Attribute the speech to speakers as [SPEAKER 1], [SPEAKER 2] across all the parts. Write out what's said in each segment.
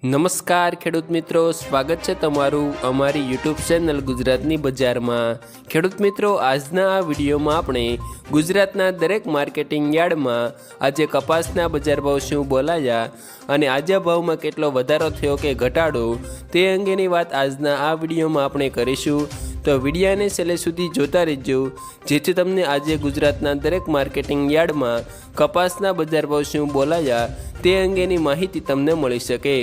[SPEAKER 1] નમસ્કાર ખેડૂત મિત્રો, સ્વાગત છે તમારું અમારી યુટ્યુબ ચેનલ ગુજરાતની બજારમાં। ખેડૂત મિત્રો, આજના આ વિડીયોમાં આપણે ગુજરાતના દરેક માર્કેટિંગ યાર્ડમાં આજે કપાસના બજાર ભાવ શું બોલાયા અને આજે ભાવમાં કેટલો વધારો થયો કે ઘટાડો તે અંગેની વાત આજના આ વિડીયોમાં આપણે કરીશું। તો વિડીયોને છેલ્લે સુધી જોતા રહેજો, જેથી તમને આજે ગુજરાતના દરેક માર્કેટિંગ યાર્ડમાં કપાસના બજાર ભાવ શું બોલાયા તે અંગેની માહિતી તમને મળી શકે।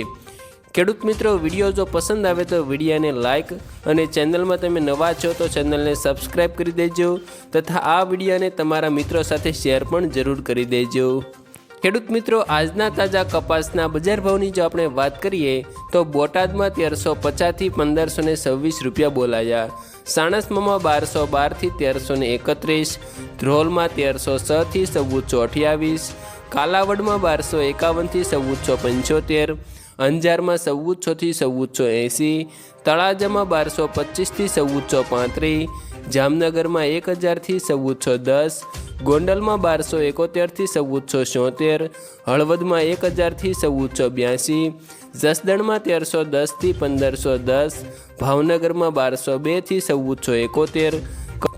[SPEAKER 1] ખેડૂત મિત્રો, વિડીયો જો પસંદ આવે તો વિડીયોને લાઇક અને ચેનલમાં તમે નવા છો તો ચેનલને સબસ્ક્રાઈબ કરી દેજો તથા આ વિડીયોને તમારા મિત્રો સાથે શેર પણ જરૂર કરી દેજો। ખેડૂત મિત્રો, આજના તાજા કપાસના બજાર ભાવની જો આપણે વાત કરીએ તો બોટાદમાં 1350થી 1526 રૂપિયા બોલાયા, સાણસમાં 1212થી 1331, ધ્રોલમાં 1306થી 1428, કાલાવડમાં 1251થી 1475, અંજારમાં 1400થી 1480, તળાજામાં 1225થી 1435, જામનગરમાં 1000થી 1410, ગોંડલમાં 1271થી 1476, હળવદમાં 1000થી 1482, જસદણમાં 1310થી 1510, ભાવનગરમાં 1202થી 1471,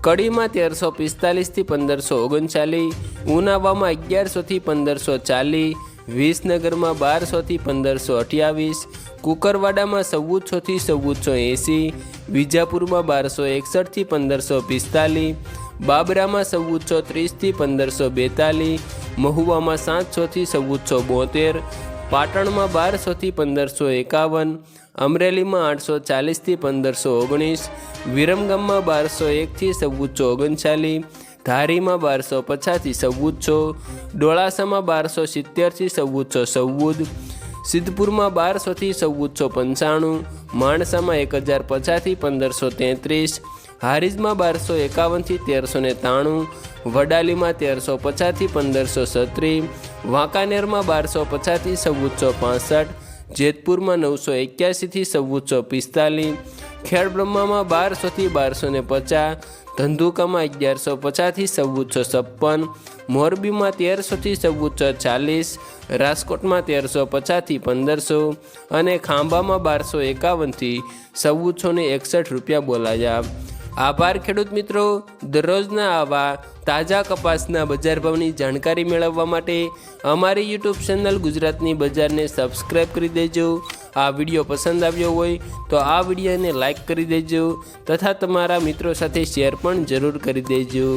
[SPEAKER 1] કડીમાં 1345થી 1539, ઉનાવામાં 1100થી 1540, વિસનગરમાં 1200થી 1528, કુકરવાડામાં 1400થી 1480, વિજાપુરમાં 1261થી 1545, બાબરામાં 1430થી 1542, મહુવામાં 700થી 1472, પાટણમાં 1200થી 1551, અમરેલીમાં 840થી 1519, વિરમગામમાં 1201થી 1439, ધારીમાં 1250થી 1400, ડોળાસામાં 1270થી 1414, સિદ્ધપુરમાં 1200થી 1495, માણસામાં 1050થી 1533, હારીજમાં 1251થી 1393, વડાલીમાં 1350થી 1517, વાંકાનેરમાં 1250થી 1465, જેતપુરમાં 981થી 1445, ખેડબ્રહ્મામાં 1200થી 1250, ધંધુકામાં 1150થી 1456, મોરબીમાં 1300થી 1440, રાજકોટમાં 1350થી 1500 અને ખાંભામાં 1251થી 1461 રૂપિયા બોલાયા। આભાર ખેડૂત મિત્રો। દરરોજના આવા તાજા કપાસના બજાર ભાવની જાણકારી મેળવવા માટે અમારી યુટ્યુબ ચેનલ ગુજરાતની બજારને સબસ્ક્રાઈબ કરી દેજો। આ વિડીયો પસંદ આવ્યો હોય તો આ વિડીયોને લાઇક કરી દેજો તથા તમારા મિત્રો સાથે શેર પણ જરૂર કરી દેજો।